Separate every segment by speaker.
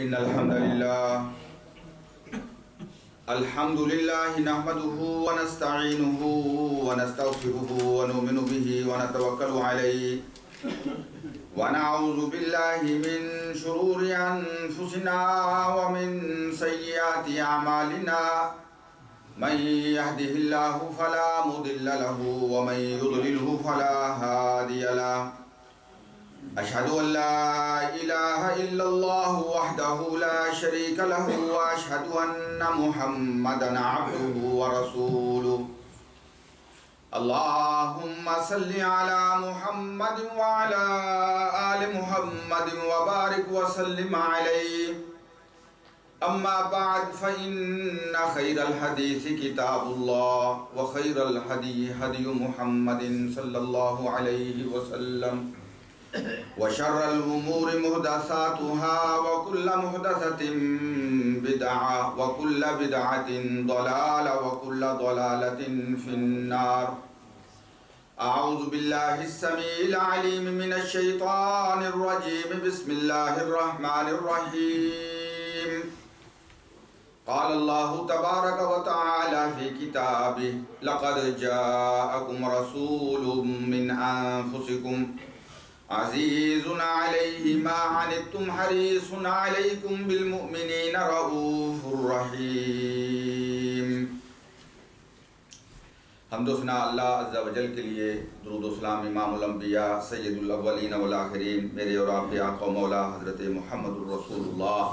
Speaker 1: إن الحمد لله نحمده ونستعينه ونستغفره ونؤمن به ونتوكل عليه ونعوذ بالله من شرور أنفسنا ومن سيئات أعمالنا من يهده الله فلا مضل له ومن يضلله فلا هادي له أشهد أن لا إله إلا الله وحده لا شريك له وأشهد أن محمدا عبده ورسوله اللهم صل على محمد وعلى آل محمد وبارك وسلم عليه أما بعد فإن خير الحديث كتاب الله وخير الهدي هدي محمد صلى الله عليه وسلم وشر الأمور محدثاتها وكل محدثة بدعة وكل بدعة ضلالة وكل ضلالة في النار أعوذ بالله السميع العليم من الشيطان الرجيم بسم الله الرحمن الرحيم قال الله تبارك وتعالى في كتابه لقد جاءكم رسول من أنفسكم عزيز عليه ما عنتم حريص عليكم بالمؤمنين رؤوف رحيم۔ حمد و ثنا اللہ عز و جل کے لیے، درود و سلام امام الانبیاء سید الاولین والآخرین میرے اور آپ کے آقا و مولا حضرت محمد الرسول اللہ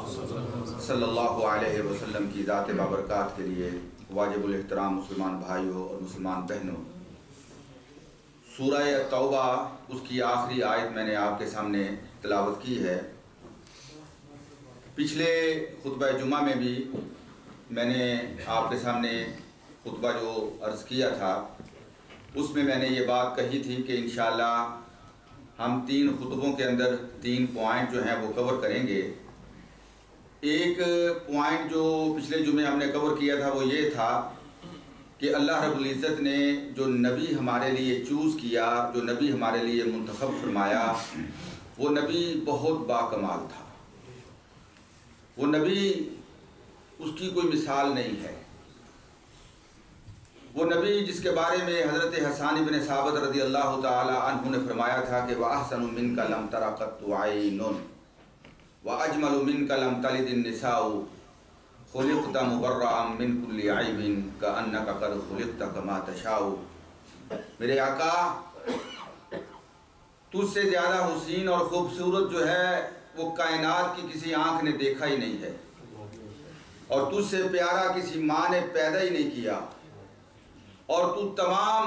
Speaker 1: صلی اللہ علیہ وسلم کی ذات بابرکات کے لیے۔ واجب الاحترام مسلمان بھائیوں اور مسلمان بہنوں، سورہ توبہ اس کی آخری آیت میں نے آپ کے سامنے تلاوت کی ہے۔ پچھلے خطبہ جمعہ میں بھی میں نے آپ کے سامنے خطبہ جو عرض کیا تھا اس میں نے یہ بات کہی تھی کہ انشاءاللہ ہم 3 خطبوں کے اندر 3 پوائنٹ جو ہیں وہ کور کریں گے۔ ایک پوائنٹ جو پچھلے جمعے ہم نے کور کیا تھا وہ یہ تھا کہ اللہ رب العزت نے جو نبی ہمارے لیے چوز کیا، جو نبی ہمارے لیے منتخب فرمایا، وہ نبی بہت باکمال تھا۔ وہ نبی اس کی کوئی مثال نہیں ہے۔ وہ نبی جس کے بارے میں حضرت حسان بن ثابت رضی اللہ تعالی عنہ نے فرمایا تھا کہ وَأَحْسَنُ مِنْكَ لَمْ تَرَ قَطُّ عَيْنٌ وَأَجْمَلُ مِنْكَ لَمْ تَلِدِ النِّسَاءُ خلقت مبرأ من كل عیب کأنک قد خلقت کما تشاء۔ میرے آقا، تجھ سے زیادہ حسین اور خوبصورت جو ہے وہ کائنات کی کسی آنکھ نے دیکھا ہی نہیں ہے، اور تجھ سے پیارا کسی ماں نے پیدا ہی نہیں کیا، اور تو تمام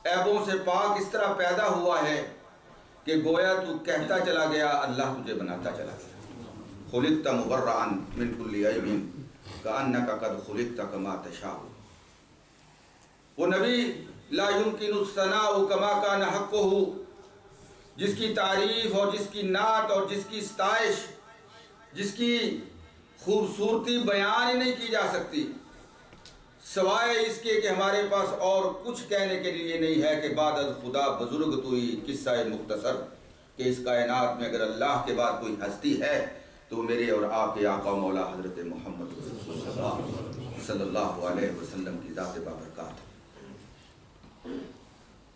Speaker 1: عیبوں سے پاک اس طرح پیدا ہوا ہے کہ گویا تو کہتا چلا گیا اللہ تجھے بناتا چلا گیا۔ خلقت مبرأ من كل عیب کأنک قد خلقت کما تشاء۔ وہ نبی لا يمكن الثناء كما كان حقه، جس کی تعریف اور جس کی نعت اور جس کی ستائش، جس کی خوبصورتی بیان ہی نہیں کی جا سکتی، سوائے اس کے کہ ہمارے پاس اور کچھ کہنے کے لیے نہیں ہے کہ بعد از خدا بزرگ توئی قصہ مختصر، کہ اس کائنات میں اگر اللہ کے بعد کوئی ہستی ہے تو میرے اور آپ کے آقا مولا حضرت محمد صلی اللہ علیہ وسلم کی ذات بابرکات۔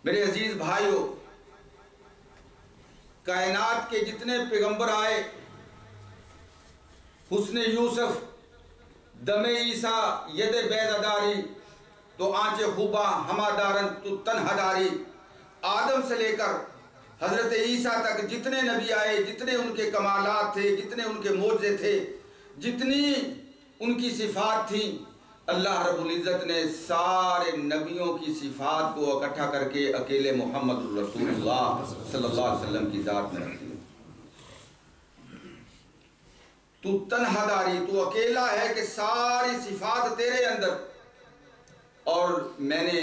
Speaker 1: میرے عزیز بھائیوں، کائنات کے جتنے پیغمبر آئے، حسن یوسف، دم عیسیٰ، ید بیضداری، تو آنچ خوبہ ہما دارن تو تنہا داری، آدم سے لے کر حضرت عیسیٰ تک جتنے نبی آئے، جتنے ان کے کمالات تھے، جتنے ان کے معجزے تھے، جتنی ان کی صفات تھیں، اللہ رب العزت نے سارے نبیوں کی صفات کو اکٹھا کر کے اکیلے محمد الرسول اللہ صلی اللہ علیہ وسلم کی ذات میں رکھ دیا۔ تو تنہا داری، تو اکیلا ہے کہ ساری صفات تیرے اندر۔ اور میں نے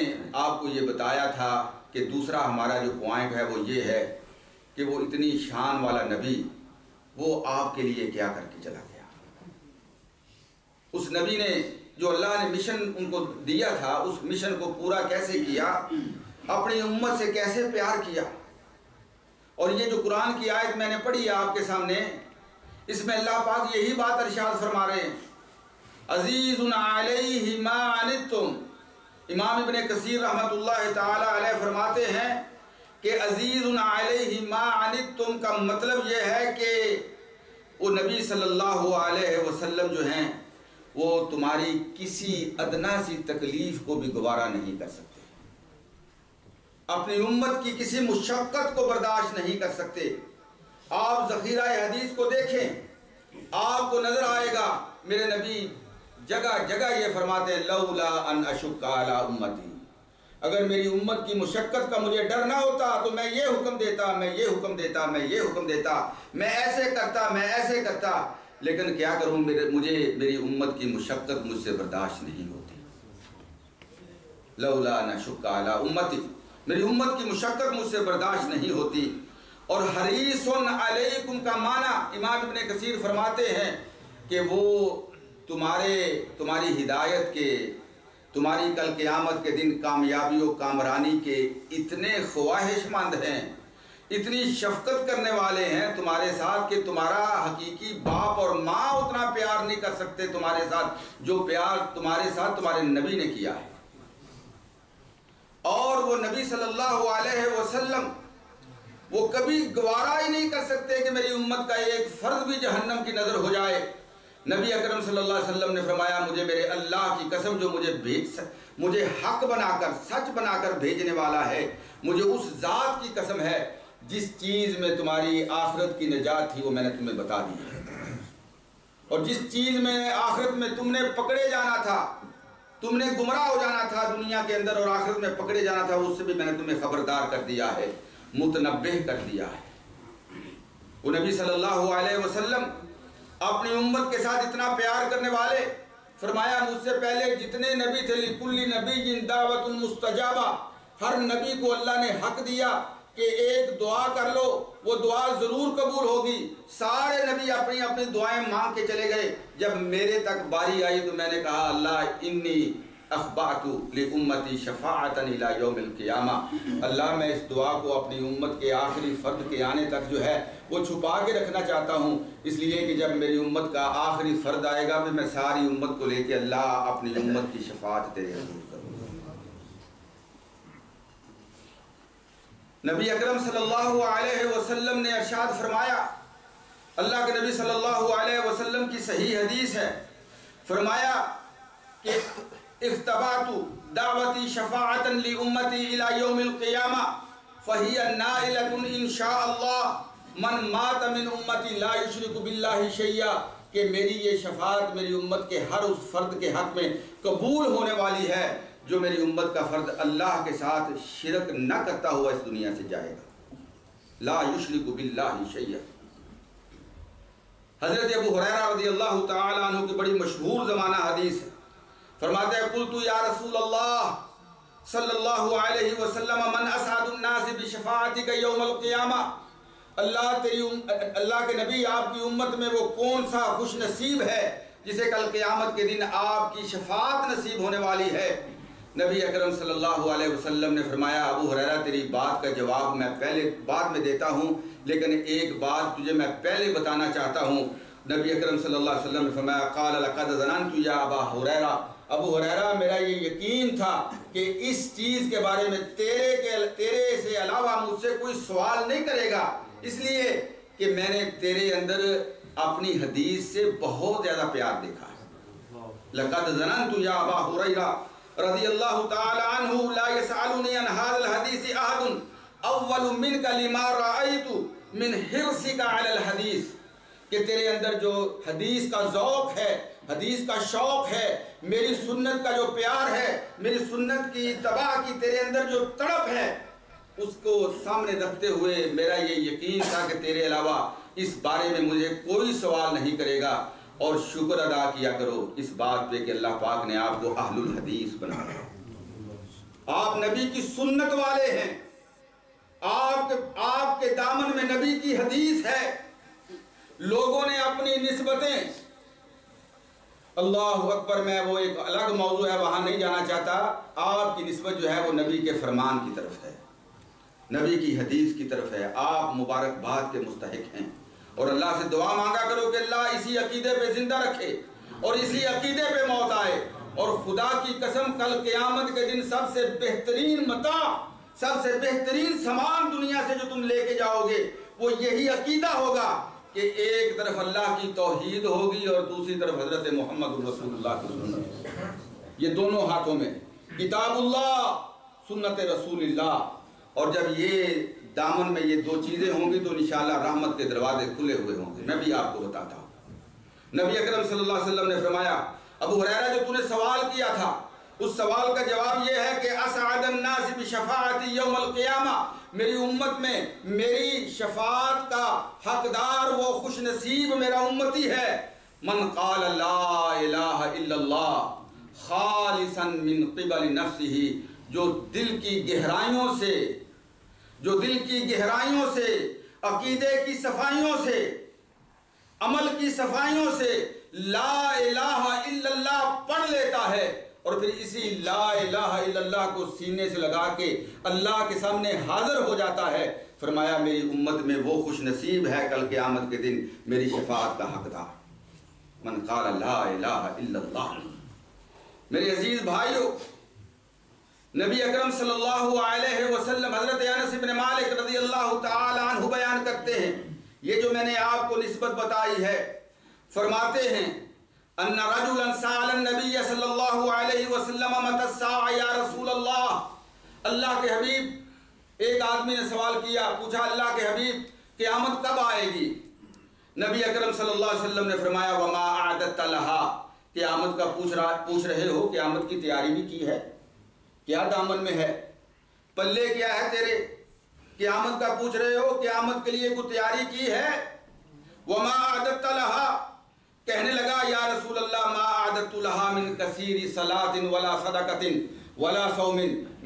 Speaker 1: آپ کو یہ بتایا تھا کہ دوسرا ہمارا جو پوائنٹ ہے وہ یہ ہے کہ وہ اتنی شان والا نبی وہ آپ کے لیے کیا کر کے چلا گیا۔ اس نبی نے جو اللہ نے مشن ان کو دیا تھا، اس مشن کو پورا کیسے کیا، اپنی امت سے کیسے پیار کیا۔ اور یہ جو قرآن کی آیت میں نے پڑھی ہے آپ کے سامنے، اس میں اللہ پاک یہی بات ارشاد فرما رہے ہیں، عزیز علیہ ما عنتم۔ امام ابن کثیر رحمۃ اللہ تعالی علیہ فرماتے ہیں کہ عزیز علیہ ما عنتم کا مطلب یہ ہے کہ وہ نبی صلی اللہ علیہ وسلم جو ہیں وہ تمہاری کسی ادنا سی تکلیف کو بھی گوارا نہیں کر سکتے، اپنی امت کی کسی مشقت کو برداشت نہیں کر سکتے۔ آپ ذخیرہ حدیث کو دیکھیں، آپ کو نظر آئے گا میرے نبی جگہ جگہ یہ فرماتے ہیں لولا ان اشق علی امتی، اگر میری امت کی مشقت کا مجھے ڈر نہ ہوتا تو میں یہ حکم دیتا، میں یہ حکم دیتا، میں یہ حکم دیتا، میں ایسے کرتا، میں ایسے کرتا، لیکن کیا کروں، مجھے میری امت کی مشقت مجھ سے برداشت نہیں ہوتی۔ لولا ان اشق علی امتی، میری امت کی مشقت مجھ سے برداشت نہیں ہوتی۔ اور حریص علیکم کا معنی امام ابن کثیر فرماتے ہیں کہ وہ تمہاری ہدایت کے، تمہاری کل قیامت کے دن کامیابی و کامرانی کے اتنے خواہش مند ہیں، اتنی شفقت کرنے والے ہیں تمہارے ساتھ کہ تمہارا حقیقی باپ اور ماں اتنا پیار نہیں کر سکتے تمہارے ساتھ جو پیار تمہارے ساتھ تمہارے نبی نے کیا ہے۔ اور وہ نبی صلی اللہ علیہ وسلم وہ کبھی گوارا ہی نہیں کر سکتے کہ میری امت کا ایک فرد بھی جہنم کی نظر ہو جائے۔ نبی اکرم صلی اللہ علیہ وسلم نے فرمایا مجھے میرے اللہ کی قسم جو مجھے حق بنا کر، سچ بنا کر بھیجنے والا ہے، مجھے اس ذات کی قسم ہے جس چیز میں تمہاری آخرت کی نجات تھی وہ میں نے تمہیں بتا دی ہے، اور جس چیز میں آخرت میں تم نے پکڑے جانا تھا، تم نے گمراہ ہو جانا تھا دنیا کے اندر اور آخرت میں پکڑے جانا تھا، اس سے بھی میں نے تمہیں خبردار کر دیا ہے، متنبہ کر دیا ہے۔ وہ نبی صلی اللہ علیہ وسلم اپنی امت کے ساتھ اتنا پیار کرنے والے، فرمایا مجھ سے پہلے جتنے نبی تھے لِكُلِّ نَبِيٍّ دَعْوَةٌ مُسْتَجَابَةٌ، ہر نبی کو اللہ نے حق دیا کہ ایک دعا کر لو، وہ دعا ضرور قبول ہوگی۔ سارے نبی اپنی اپنی دعائیں مانگ کے چلے گئے، جب میرے تک باری آئی تو میں نے کہا اللہ انی اخبأت لأمتی شفاعتا الی یوم القیامہ، اللہ میں اس دعا کو اپنی امت کے آخری فرد کے آنے تک جو ہے وہ چھپا کے رکھنا چاہتا ہوں، اس لیے کہ جب میری امت کا آخری فرد آئے گا پھر میں ساری امت کو لے کے اللہ اپنی امت کی شفاعت تیرے حضور کروں گا۔ نبی اکرم صلی اللہ علیہ وسلم نے ارشاد فرمایا، اللہ کے نبی صلی اللہ علیہ وسلم کی صحیح حدیث ہے، فرمایا کہ اختبات دعوتی شفاعتا لامتی الی یوم القیامہ فہی نائلۃ ان شاء اللہ من مات من امتی لا یشرک باللہ شیئا، کہ میری یہ شفاعت میری امت کے ہر اس فرد کے حق میں قبول ہونے والی ہے جو میری امت کا فرد اللہ کے ساتھ شرک نہ کرتا ہوا اس دنیا سے جائے گا، لا یشرک باللہ شیئا۔ حضرت ابو ہریرہ رضی اللہ تعالی عنہ کی بڑی مشہور زمانہ حدیث ہے، فرماتے ہیں قلت یا رسول اللہ صلی اللہ علیہ وسلم من اسعد الناس بشفاعتک یوم القیامہ، اللہ کے نبی آپ کی امت میں وہ کون سا خوش نصیب ہے جسے کل قیامت کے دن آپ کی شفاعت نصیب ہونے والی ہے؟ نبی اکرم صلی اللہ علیہ وسلم نے فرمایا ابو ہریرہ تیری بات کا جواب میں پہلے بعد میں دیتا ہوں، لیکن ایک بات تجھے میں پہلے بتانا چاہتا ہوں۔ نبی اکرم صلی اللہ علیہ وسلم نے فرمایا قال لقد ظننت یا ابا ہریرہ، ابو ہریرہ میرا یہ یقین تھا کہ اس چیز کے بارے میں تیرے سے علاوہ مجھ سے کوئی سوال نہیں کرے گا، اس لیے کہ میں نے تیرے اندر اپنی حدیث سے بہت زیادہ پیار دیکھا ہے۔ لقد ظننت یا ابا ہریرہ رضی اللہ تعالی عنہ لا يسألني عن هذا الحديث احد اول منك لما رأيت من حرصك على الحديث، کہ تیرے اندر جو حدیث کا ذوق ہے، حدیث کا شوق ہے، میری سنت کا جو پیار ہے، میری سنت کی اتباع کی تیرے اندر جو تڑپ ہے، اس کو سامنے رکھتے ہوئے میرا یہ یقین تھا کہ تیرے علاوہ اس بارے میں مجھے کوئی سوال نہیں کرے گا، اور شکر ادا کیا کرو اس بات پہ کہ اللہ پاک نے آپ کو اہل الحدیث بنایا، آپ نبی کی سنت والے ہیں، آپ کے دامن میں نبی کی حدیث ہے۔ لوگوں نے اپنی نسبتیں، اللہ اکبر، میں وہ ایک الگ موضوع ہے وہاں نہیں جانا چاہتا، آپ کی نسبت جو ہے وہ نبی کے فرمان کی طرف ہے، نبی کی حدیث کی طرف ہے، آپ مبارکباد کے مستحق ہیں، اور اللہ سے دعا مانگا کرو کہ اللہ اسی عقیدے پہ زندہ رکھے اور اسی عقیدے پہ موت آئے. اور خدا کی قسم کل قیامت کے دن سب سے بہترین متاع، سب سے بہترین سامان دنیا سے جو تم لے کے جاؤ گے وہ یہی عقیدہ ہوگا کہ ایک طرف اللہ کی توحید ہوگی اور دوسری طرف حضرت محمد رسول اللہ کی سنت. یہ دونوں ہاتھوں میں کتاب اللہ، سنت رسول اللہ. اور جب یہ دامن میں یہ دو چیزیں ہوں گی تو انشاءاللہ رحمت کے دروازے کھلے ہوئے ہوں گے. میں بھی آپ کو بتاتا ہوں. نبی اکرم صلی اللہ علیہ وسلم نے فرمایا، ابو ہریرہ جو تو نے سوال کیا تھا اس سوال کا جواب یہ ہے کہ اسعد الناس بشفاعتی یوم القیامہ، میری امت میں میری شفاعت کا حقدار وہ خوش نصیب میرا امتی ہے من قال لا الہ الا اللہ خالصا من قبل نفسہ، جو دل کی گہرائیوں سے عقیدے کی صفائیوں سے عمل کی صفائیوں سے لا الہ الا اللہ پڑھ لیتا ہے اور پھر اسی لا الہ الا اللہ کو سینے سے لگا کے اللہ کے سامنے حاضر ہو جاتا ہے. فرمایا میری امت میں وہ خوش نصیب ہے کل قیامت کے دن میری شفاعت کا حقدار من قال لا الہ الا اللہ. میرے عزیز بھائیو، نبی اکرم صلی اللہ علیہ وسلم حضرت انس بن مالک رضی اللہ تعالی عنہ بیان کرتے ہیں، یہ جو میں نے آپ کو نسبت بتائی ہے، فرماتے ہیں ان رجلا سأل النبی صلی اللہ علیہ وسلم متی الساعہ یا رسول اللہ. اللہ کے حبیب، ایک آدمی نے سوال کیا، پوچھا اللہ کے حبیب قیامت کب آئے گی؟ نبی اکرم صلی اللہ علیہ وسلم نے فرمایا وما اعددت لها، قیامت کا پوچھ رہے ہو، قیامت کی تیاری بھی کی ہے؟ کیا دامن میں ہے؟ پلے کیا ہے تیرے؟ قیامت کا پوچھ رہے ہو، قیامت کے لیے کوئی تیاری کی ہے؟ وما اعددت لها، کہنے لگا یا رسول اللہ ما اعددت لها من کثیر صلاۃ ولا صدقۃ ولا صوم،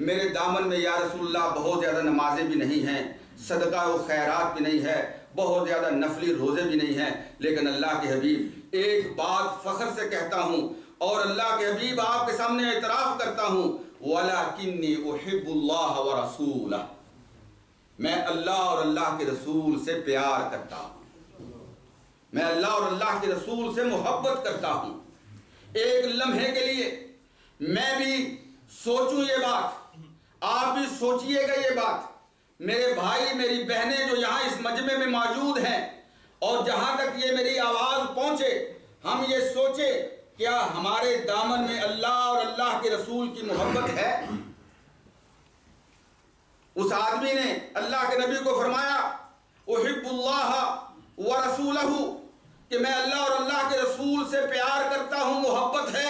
Speaker 1: میرے دامن میں یا رسول اللہ بہت زیادہ نمازیں بھی نہیں ہیں، صدقہ و خیرات بھی نہیں ہے، بہت زیادہ نفلی روزے بھی نہیں ہیں، لیکن اللہ کے حبیب ایک بات فخر سے کہتا ہوں اور اللہ کے حبیب آپ کے سامنے اعتراف کرتا ہوں وَلَكِنِّي أُحِبُّ اللَّهَ وَرَسُولَهُ، میں اللہ اور اللہ کے رسول سے پیار کرتا ہوں، میں اللہ اور اللہ کے رسول سے محبت کرتا ہوں. ایک لمحے کے لیے میں بھی سوچوں یہ بات، آپ بھی سوچئے گا یہ بات، میرے بھائی میری بہنیں جو یہاں اس مجمع میں موجود ہیں اور جہاں تک یہ میری آواز پہنچے، ہم یہ سوچے کیا ہمارے دامن میں اللہ اور اللہ کے رسول کی محبت ہے؟ اس آدمی نے اللہ کے نبی کو فرمایا احب اللہ ورسولہ، کہ میں اللہ اور اللہ کے رسول سے پیار کرتا ہوں، محبت ہے.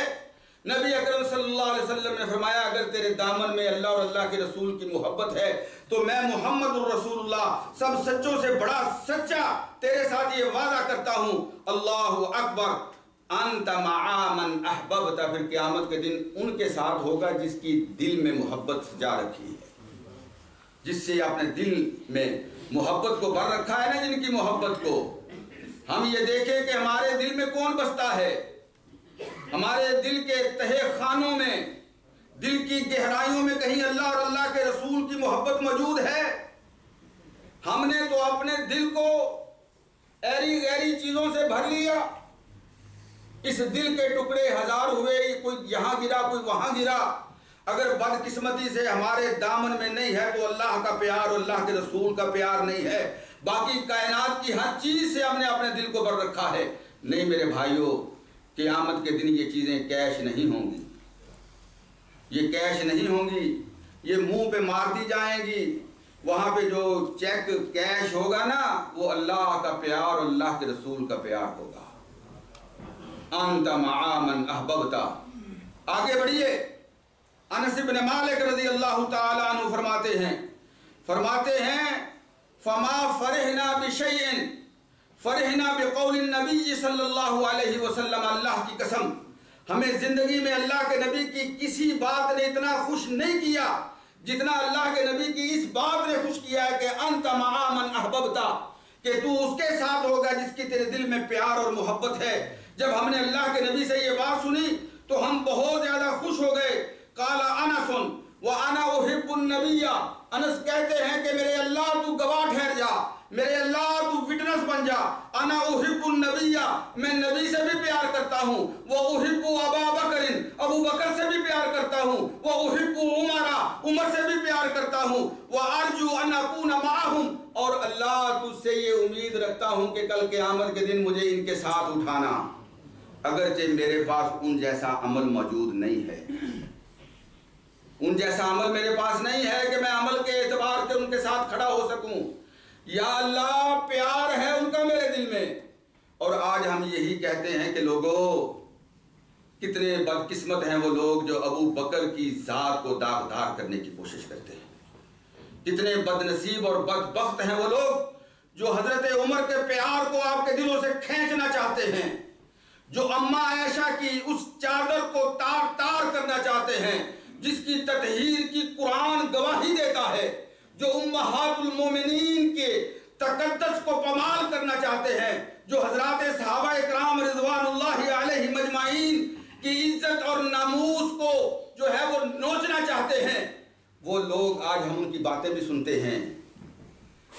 Speaker 1: نبی اکرم صلی اللہ علیہ وسلم نے فرمایا اگر تیرے دامن میں اللہ اور اللہ کے رسول کی محبت ہے تو میں محمد الرسول اللہ سب سچوں سے بڑا سچا تیرے ساتھ یہ وعدہ کرتا ہوں اللہ اکبر انت مع من احببت، پھر قیامت کے دن ان کے ساتھ ہوگا جس کی دل میں محبت جا رکھی ہے، جس سے اپنے دل میں محبت کو بھر رکھا ہے نا، جن کی محبت کو ہم یہ دیکھیں کہ ہمارے دل میں کون بستا ہے، ہمارے دل کے تہہ خانوں میں، دل کی گہرائیوں میں کہیں اللہ اور اللہ کے رسول کی محبت موجود ہے؟ ہم نے تو اپنے دل کو ایری غیری چیزوں سے بھر لیا، اس دل کے ٹکڑے ہزار ہوئے، کوئی یہاں گرا کوئی وہاں گرا. اگر بدقسمتی سے ہمارے دامن میں نہیں ہے تو اللہ کا پیار اور اللہ کے رسول کا پیار نہیں ہے، باقی کائنات کی ہر چیز سے ہم نے اپنے دل کو بھر رکھا ہے. نہیں میرے بھائیوں، قیامت کے دن یہ چیزیں کیش نہیں ہوں گی، یہ کیش نہیں ہوں گی، یہ منہ پہ مار دی جائیں گی. وہاں پہ جو چیک کیش ہوگا نا وہ اللہ کا پیار اور اللہ کے رسول کا پیار ہوگا. انت مع من احببت. آگے بڑھیے. انس بن مالک رضی اللہ تعالی عنہ فرماتے ہیں فما فرحنا بشیء فرحنا بقول النبی صلی اللہ علیہ وسلم، اللہ کی قسم ہمیں زندگی میں اللہ کے نبی کی کسی بات نے اتنا خوش نہیں کیا جتنا اللہ کے نبی کی اس بات نے خوش کیا ہے کہ انت مع من احببت، کہ تو اس کے ساتھ ہوگا جس کی تیرے دل میں پیار اور محبت ہے. جب ہم نے اللہ کے نبی سے یہ بات سنی تو ہم بہت زیادہ خوش ہو گئے. قال انس وانا احب النبی، انس کہتے ہیں کہ میرے اللہ تو گواہ ٹھہر جا، میرے اللہ تو وٹنس انس بن جا، انا احب النبی، میں نبی سے بھی پیار کرتا ہوں، وہ احب ابا بکر، ابو بکر سے بھی پیار کرتا ہوں، وہ احب عمر، عمر سے بھی پیار کرتا ہوں، وہ ارجو ان اکون معہم، اور اللہ تجھ سے یہ امید رکھتا ہوں کہ کل قیامت کے دن مجھے ان کے ساتھ اٹھانا، اگرچہ میرے پاس ان جیسا عمل موجود نہیں ہے، ان جیسا عمل میرے پاس نہیں ہے کہ میں عمل کے اعتبار سے ان کے ساتھ کھڑا ہو سکوں، یا اللہ پیار ہے ان کا میرے دل میں۔ اور آج ہم یہی کہتے ہیں کہ لوگوں، کتنے بدقسمت ہیں وہ لوگ جو ابو بکر کی ذات کو داغدار کرنے کی کوشش کرتے ہیں، کتنے بد نصیب اور بدبخت ہیں وہ لوگ جو حضرت عمر کے پیار کو آپ کے دلوں سے کھینچنا چاہتے ہیں، جو اماں عائشہ کی اس چادر کو تار تار کرنا چاہتے ہیں جس کی تطہیر کی قرآن گواہی دیتا ہے، جو امہات المومنین کے تقدس کو پامال کرنا چاہتے ہیں، جو حضرات صحابہ اکرام رضوان اللہ علیہم اجمعین کی عزت اور ناموس کو جو ہے وہ نوچنا چاہتے ہیں، وہ لوگ آج ہم ان کی باتیں بھی سنتے ہیں،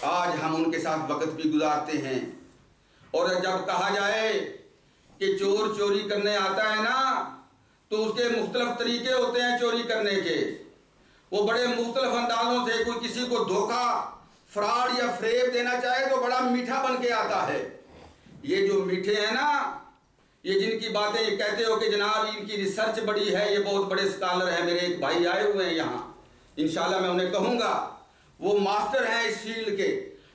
Speaker 1: آج ہم ان کے ساتھ وقت بھی گزارتے ہیں، اور جب کہا جائے کہ چور چوری کرنے آتا ہے نا تو اس کے مختلف طریقے ہوتے ہیں چوری کرنے کے، وہ بڑے مختلف اندازوں سے کوئی کسی کو دھوکہ فراڈ یا فریب دینا چاہے تو بڑا میٹھا بن کے آتا ہے۔ یہ جو میٹھے ہیں نا، یہ جن کی باتیں یہ کہتے ہو کہ جناب ان کی ریسرچ بڑی ہے، یہ بہت بڑے اسکالر ہیں، میرے ایک بھائی آئے ہوئے ہیں یہاں، انشاءاللہ میں انہیں کہوں گا، وہ ماسٹر ہیں اس فیلڈ کے،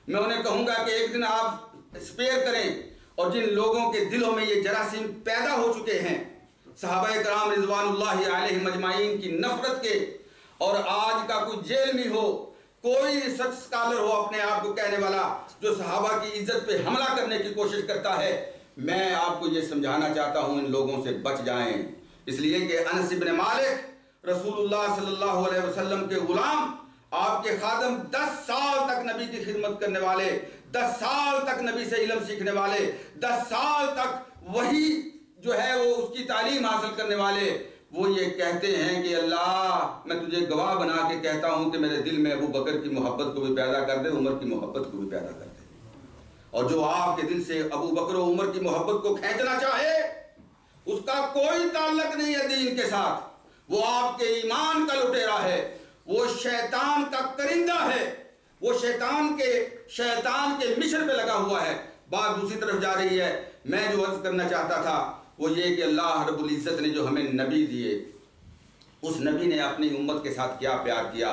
Speaker 1: میں انہیں کہوں گا کہ ایک دن آپ اسپیئر کریں، اور جن لوگوں کے دلوں میں یہ جراثیم پیدا ہو چکے ہیں صحابہ کرام رضوان اللہ علیہم اجمعین کی نفرت کے، اور آج کا کوئی جیل میں ہو، کوئی ریسرچ اسکالر ہو اپنے آپ کو کہنے والا جو صحابہ کی عزت پہ حملہ کرنے کی کوشش کرتا ہے، میں آپ کو یہ سمجھانا چاہتا ہوں ان لوگوں سے بچ جائیں، اس لیے کہ انس بن مالک رسول اللہ صلی اللہ علیہ وسلم کے غلام، آپ کے خادم، 10 سال تک نبی کی خدمت کرنے والے، 10 سال تک نبی سے علم سیکھنے والے، 10 سال تک وہی جو ہے وہ اس کی تعلیم حاصل کرنے والے، وہ یہ کہتے ہیں کہ اللہ میں تجھے گواہ بنا کے کہتا ہوں کہ میرے دل میں ابو بکر کی محبت کو بھی پیدا کر دے، عمر کی محبت کو بھی پیدا کر دے، اور جو آپ کے دل سے ابو بکر و عمر کی محبت کو کھینچنا چاہے اس کا کوئی تعلق نہیں ہے دین کے ساتھ، وہ آپ کے ایمان کا لٹیرا ہے، وہ شیطان کا کرندہ ہے، وہ شیطان کے مشن پہ لگا ہوا ہے۔ بات دوسری طرف جا رہی ہے، میں جو عرض کرنا چاہتا تھا وہ یہ کہ اللہ رب العزت نے جو ہمیں نبی دیے، اس نبی نے اپنی امت کے ساتھ کیا پیار کیا۔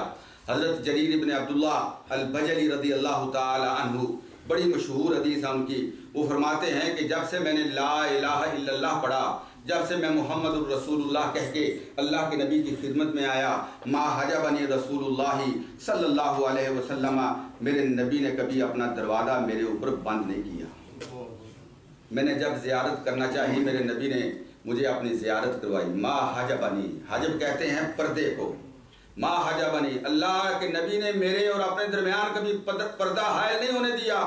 Speaker 1: حضرت جریر ابن عبداللہ البجلی رضی اللہ تعالی عنہ، بڑی مشہور حدیث ہے ان کی، وہ فرماتے ہیں کہ جب سے میں نے لا الہ الا اللہ پڑھا، جب سے میں محمد الرسول اللہ کہہ کے اللہ کے نبی کی خدمت میں آیا، ما حجبنی رسول اللہ صلی اللہ علیہ وسلم، میرے نبی نے کبھی اپنا دروازہ میرے اوپر بند نہیں کیا۔ میں نے جب زیارت کرنا چاہی میرے نبی نے مجھے اپنی زیارت کروائی۔ ما حجبنی، حجب کہتے ہیں پردے کو، ما حجبنی، اللہ کے نبی نے میرے اور اپنے درمیان کبھی پردہ حائل نہیں ہونے دیا۔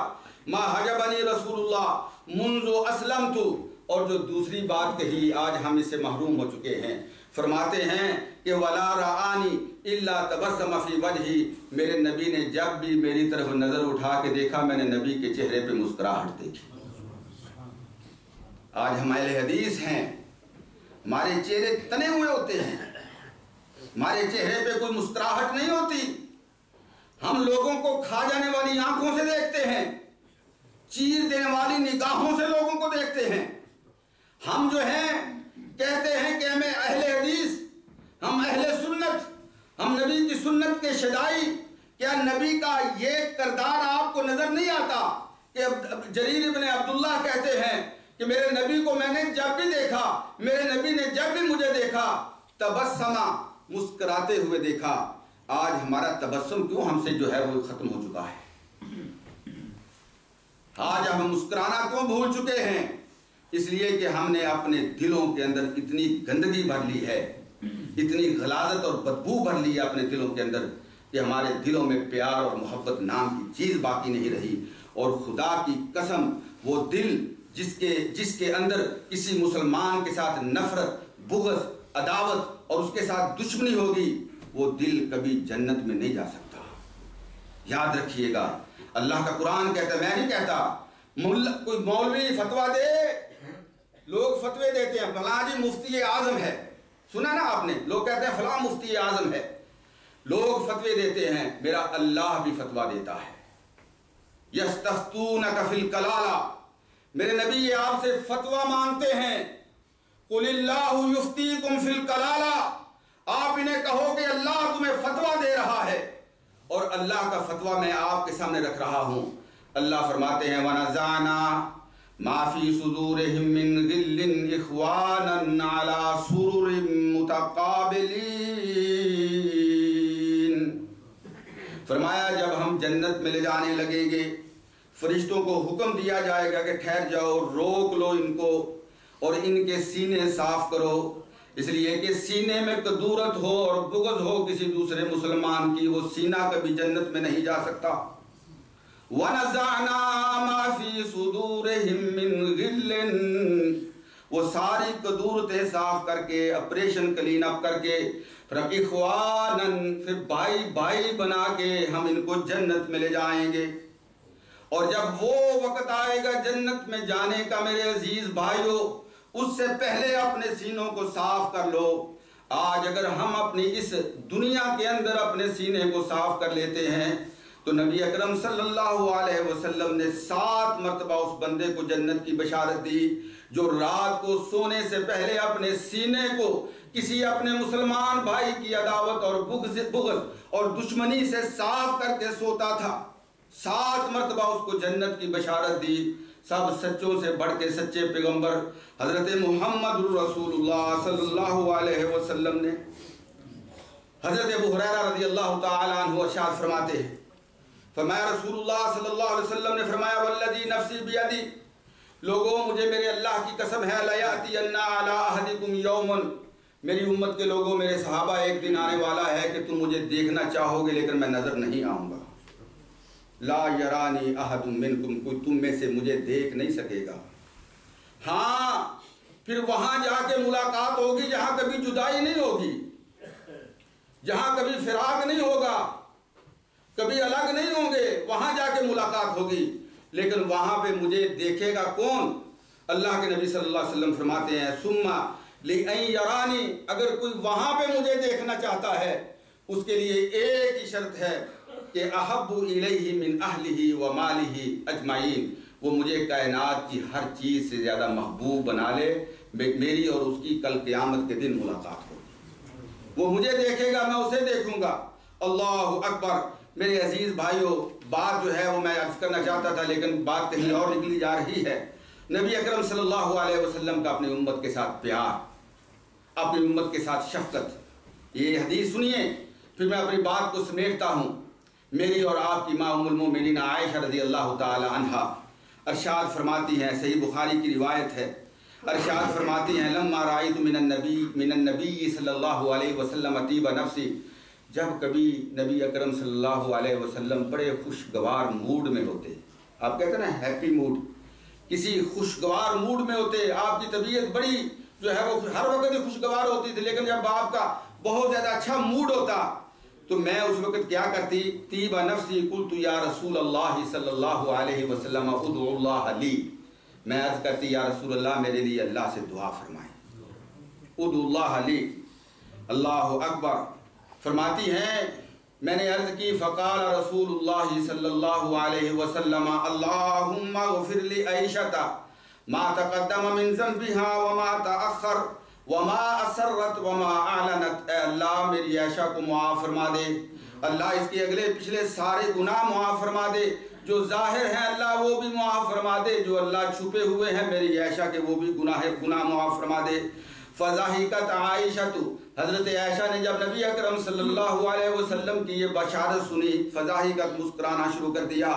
Speaker 1: ما حجبنی رسول اللہ منذ اسلمت، اور جو دوسری بات کہی آج ہم اس سے محروم ہو چکے ہیں، فرماتے ہیں کہ ولا رآنی الا تبسم فی وجہی، میرے نبی نے جب بھی میری طرف نظر اٹھا کے دیکھا میں نے نبی کے چہرے پہ مسکراہٹ دیکھی۔ آج ہم اہل حدیث ہیں، ہمارے چہرے تنے ہوئے ہوتے ہیں، ہمارے چہرے پہ کوئی مسکراہٹ نہیں ہوتی، ہم لوگوں کو کھا جانے والی آنکھوں سے دیکھتے ہیں، چیر دینے والی نگاہوں سے لوگوں کو دیکھتے ہیں۔ ہم جو ہیں کہتے ہیں کہ ہمیں اہل حدیث، ہم اہل سنت، ہم نبی کی سنت کے شدائی، کیا نبی کا یہ کردار آپ کو نظر نہیں آتا کہ جریر ابن عبداللہ کہتے ہیں کہ میرے نبی کو میں نے جب بھی دیکھا، میرے نبی نے جب بھی مجھے دیکھا تبسمہ، مسکراتے ہوئے دیکھا۔ آج ہمارا تبسم کیوں ہم سے جو ہے وہ ختم ہو چکا ہے؟ آج ہم مسکرانا کیوں بھول چکے ہیں؟ اس لیے کہ ہم نے اپنے دلوں کے اندر اتنی گندگی بھر لی ہے، اتنی غلاظت اور بدبو بھر لی ہے اپنے دلوں کے اندر کہ ہمارے دلوں میں پیار اور محبت نام کی چیز باقی نہیں رہی۔ اور خدا کی قسم، وہ دل جس کے اندر کسی مسلمان کے ساتھ نفرت، بغض، عداوت اور اس کے ساتھ دشمنی ہوگی، وہ دل کبھی جنت میں نہیں جا سکتا۔ یاد رکھیے گا، اللہ کا قرآن کہتا ہے، میں نہیں کہتا، کوئی مولوی فتویٰ دے، لوگ فتوے دیتے ہیں فلاں جی مفتی اعظم ہے، سنا نا آپ نے، لوگ کہتے ہیں فلاں مفتی اعظم ہے، لوگ فتوے دیتے ہیں، میرا اللہ بھی فتویٰ دیتا ہے۔ یستفتونک فی الکلالہ، میرے نبی یہ آپ سے فتویٰ مانگتے ہیں، قل اللہ یفتیکم فی الکلالہ، آپ انہیں کہو کہ اللہ تمہیں فتویٰ دے رہا ہے، اور اللہ کا فتویٰ میں آپ کے سامنے رکھ رہا ہوں۔ اللہ فرماتے ہیں وَنَزَعْنَا مَا فِي صُدُورِهِم مِّن غِلٍّ إِخْوَانًا عَلَى سُرُرٍ مُتَقَابِلِينَ، فرمایا جب ہم جنت میں لے جانے لگیں گے، فرشتوں کو حکم دیا جائے گا کہ ٹھہر جاؤ، روک لو ان کو اور ان کے سینے صاف کرو، اس لیے کہ سینے میں کدورت ہو اور بغض ہو کسی دوسرے مسلمان کی، وہ سینہ کبھی جنت میں نہیں جا سکتا۔ وَنَزَعْنَا مَا فِي صُدُورِهِم مِّن غِلٍّ، وہ ساری کدورتیں صاف کر کے، آپریشن کلین اپ کر کے، پھر اخوانن، پھر بھائی بھائی بنا کے ہم ان کو جنت میں لے جائیں گے۔ اور جب وہ وقت آئے گا جنت میں جانے کا میرے عزیز بھائیوں، اس سے پہلے اپنے سینوں کو صاف کر لو۔ آج اگر ہم اپنی اس دنیا کے اندر اپنے سینے کو صاف کر لیتے ہیں تو نبی اکرم صلی اللہ علیہ وسلم نے 7 مرتبہ اس بندے کو جنت کی بشارت دی جو رات کو سونے سے پہلے اپنے سینے کو کسی اپنے مسلمان بھائی کی عداوت اور بغض اور دشمنی سے صاف کر کے سوتا تھا۔ 7 مرتبہ اس کو جنت کی بشارت دی۔ سب سچوں سے بڑھ کے سچے پیغمبر حضرت محمد رسول اللہ صلی اللہ علیہ وسلم نے، حضرت ابو ہریرہ رضی اللہ تعالی عنہ ارشاد فرماتے ہیں، فرمایا رسول اللہ صلی اللہ علیہ وسلم نے فرمایا والذی نفسی بیدی، لوگوں مجھے میرے اللہ کی قسم ہے، لیاتین علی احدکم یوم، میری امت کے لوگوں میرے صحابہ ایک دن آنے والا ہے کہ تم مجھے دیکھنا چاہو گے لیکن میں نظر نہیں آؤں گا، لا یرانی احد منکم، کوئی تم میں سے مجھے دیکھ نہیں سکے گا۔ ہاں پھر وہاں جا کے ملاقات ہوگی جہاں کبھی جدائی نہیں ہوگی، جہاں کبھی فراق نہیں ہوگا، کبھی الگ نہیں ہوں گے، وہاں جا کے ملاقات ہوگی، لیکن وہاں پہ مجھے دیکھے گا کون؟ اللہ کے نبی صلی اللہ علیہ وسلم فرماتے ہیں ثم لئن یرانی، اگر کوئی وہاں پہ مجھے دیکھنا چاہتا ہے اس کے لیے ایک ہی شرط ہے کہ احب الیہ من اہلہ و مالہ اجمعین، وہ مجھے کائنات کی ہر چیز سے زیادہ محبوب بنا لے، میری اور اس کی کل قیامت کے دن ملاقات ہوگی، وہ مجھے دیکھے گا میں اسے دیکھوں گا۔ اللہ اکبر۔ میرے عزیز بھائیوں، بات جو ہے وہ میں عرض کرنا چاہتا تھا لیکن بات کہیں اور نکلی جا رہی ہے۔ نبی اکرم صلی اللہ علیہ وسلم کا اپنی امت کے ساتھ پیار، اپنی امت کے ساتھ شفقت، یہ حدیث سنیے پھر میں اپنی بات کو سمیٹتا ہوں۔ میری اور آپ کی ماں ام المومنین عائشہ رضی اللہ تعالی عنہا ارشاد فرماتی ہیں، صحیح بخاری کی روایت ہے، ارشاد فرماتی ہیں لما رأیت من النبی صلی اللہ علیہ وسلم طیب نفسی، جب کبھی نبی اکرم صلی اللہ علیہ وسلم بڑے خوشگوار موڈ میں ہوتے، آپ کہتے ہیں نا ہیپی موڈ، کسی خوشگوار موڈ میں ہوتے، آپ کی طبیعت بڑی جو ہے وہ ہر وقت خوشگوار ہوتی تھی، لیکن جب آپ کا بہت زیادہ اچھا موڈ ہوتا تو میں اس وقت کیا کرتی، طیب نفسی قلت یا رسول اللہ صلی اللہ علیہ وسلم ادعو اللہ لی، میں عرض کرتی یا رسول اللہ میرے لیے اللہ سے دعا فرمائیں، ادعو اللہ لی۔ اللہ اکبر۔ فرماتی ہیں میں نے عرض کی فقال رسول اللہ صلی اللہ علیہ وسلم اللہم اغفر لی عائشہ ما تقدم من ذنبها وما تأخر وما اسرت وما اعلنت، اے اللہ میری عائشہ کو معاف فرما دے، اللہ اس کے اگلے پچھلے سارے گناہ معاف فرما دے، جو ظاہر ہیں اللہ وہ بھی معاف فرما دے، جو اللہ چھپے ہوئے ہیں میری عائشہ کے وہ بھی گناہ معاف فرما دے۔ فضحکت عائشہ، حضرت عائشہ نے جب نبی اکرم صلی اللہ علیہ وسلم کی یہ بشارت سنی، فضحکت، مسکرانا شروع کر دیا،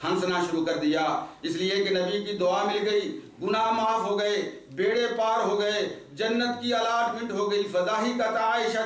Speaker 1: ہنسنا شروع کر دیا، اس لیے کہ نبی کی دعا مل گئی، گناہ معاف ہو گئے، بیڑے پار ہو گئے، جنت کی الاٹمنٹ ہو گئی۔ فضحکت عائشہ،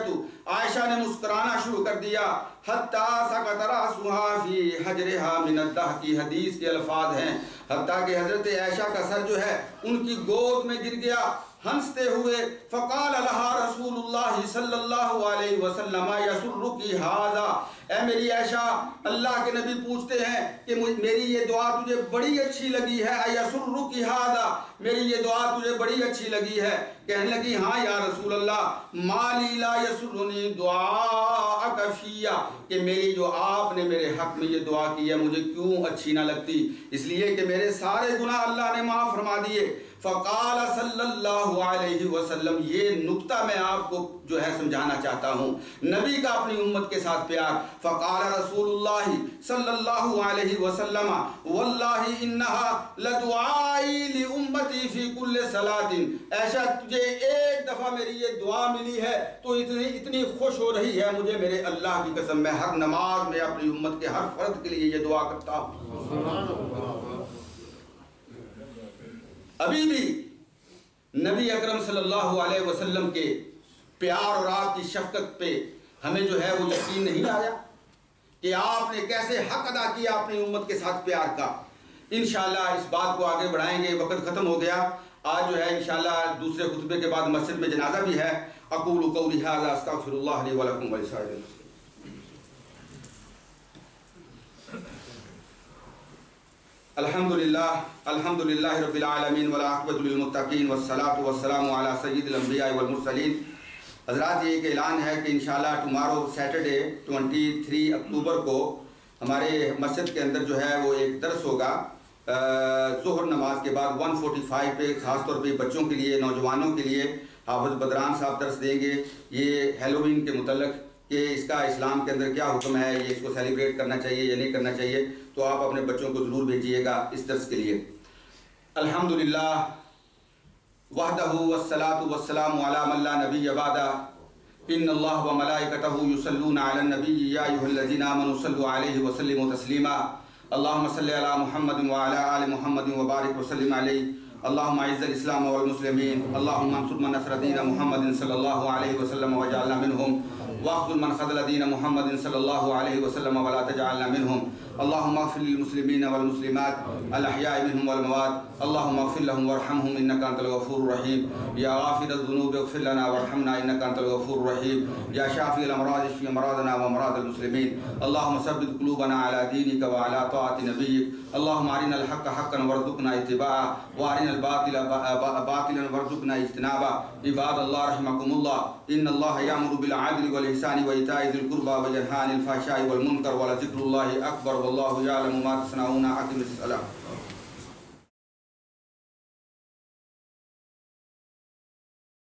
Speaker 1: عائشہ نے مسکرانا شروع کر دیا، حتی سقط رأسها فی حجرها من الدہر، کی حدیث کے الفاظ ہیں حتیٰ کہ حضرت عائشہ کا سر جو ہے ان کی گود میں گر گیا ہنستے ہوئے۔ فقال لها رسول اللہ صلی اللہ علیہ وسلم یسرکی ھذا، اے میری عائشہ، اللہ کے نبی پوچھتے ہیں کہ میری یہ دعا تجھے بڑی اچھی لگی ہے؟ ایسرک ھذا، میری یہ دعا تجھے بڑی اچھی لگی ہے؟ کہنے لگی ہاں یا رسول اللہ، ما لی لا یسرنی دعاءک فیہ، کہ میری جو آپ نے میرے حق میں یہ دعا کی ہے مجھے کیوں اچھی نہ لگتی؟ اس لیے کہ میرے سارے گناہ اللہ نے معاف فرما دیے۔ فقال صلی اللہ علیہ وسلم، یہ نکتہ میں آپ کو جو ہے سمجھانا چاہتا ہوں، نبی کا اپنی امت کے ساتھ پیار۔ فقال رسول اللہ صلی اللہ علیہ وسلم واللہ انہا لدعائی لامتی فی کل صلاۃ، ایسا تجھے ایک دفعہ میری یہ دعا ملی ہے تو اتنی خوش ہو رہی ہے مجھے، میرے اللہ کی قسم میں ہر نماز میں اپنی امت کے ہر فرد کے لیے یہ دعا کرتا ہوں۔ ابھی بھی نبی اکرم صلی اللہ علیہ وسلم کے پیار اور آپ کی شفقت پہ ہمیں جو ہے وہ یقین نہیں آیا کہ آپ نے کیسے حق ادا کیا اپنی امت کے ساتھ پیار کا۔ انشاءاللہ اس بات کو آگے بڑھائیں گے، وقت ختم ہو گیا۔ آج جو ہے انشاءاللہ دوسرے خطبے کے بعد مسجد میں جنازہ بھی ہے۔ اقول قولی ھذا استغفر اللہ لی ولکم ولسائر المسلمین۔ الحمدللہ رب العالمین والعاقبۃ للمتقین والصلاۃ والسلام علی سید الانبیاء والمرسلین۔ حضرات، یہ ایک اعلان ہے کہ انشاءاللہ ٹمارو سیٹرڈے 23 اکتوبر کو ہمارے مسجد کے اندر جو ہے وہ ایک درس ہوگا ظہر نماز کے بعد 145 پہ، خاص طور پہ بچوں کے لیے، نوجوانوں کے لیے حافظ بدران صاحب درس دیں گے۔ یہ ہیلووین کے متعلق کہ اس کا اسلام کے اندر کیا حکم ہے، یہ اس کو سیلیبریٹ کرنا چاہیے یا نہیں کرنا چاہیے، تو آپ اپنے بچوں کو ضرور بھیجیے گا اس درس کے لیے۔ الحمدللہ وحدہ والصلاۃ والسلام علی من لا نبی بعدہ، ان اللہ وملائکتہ یصلون علی النبی یا ایھا الذین آمنوا صلوا علیہ وسلموا تسلیما۔ اللہم صلی علی محمد وعلی آل محمد وبارک وسلم علیہ۔ اللہم اعز الاسلام والمسلمین، اللہم انصر من نصر دین محمد صلی اللہ علیہ وسلم واجعلنا منہم، واخذل من خذل دین محمد صلی اللہ علیہ وسلم ولا تجعلنا منہم۔ اللہم اغفر للمسلمین والمسلمات الاحیاء منہم والاموات، اللہم اغفر لهم وارحمهم انک انت الغفور الرحیم۔ یا غافر الذنوب اغفر لنا وارحمنا انک انت الغفور الرحیم۔ یا شافی الامراض اشف امراضنا وامراض المسلمین۔ اللہم ثبت قلوبنا علی دینک وعلی طاعت نبیک۔ اللہم ارنا الحق حقا وارزقنا اتباعہ وارنا الباطل باطلا وارزقنا اجتنابہ۔ عباد اللہ رحمکم اللہ، ان اللہ یامر بالعدل والإحسان وإيتاء ذي القربى وينهى عن الفحشاء والمنكر ولذكر الله أكبر والله يعلم ما تصنعون۔ أقم الصلاة۔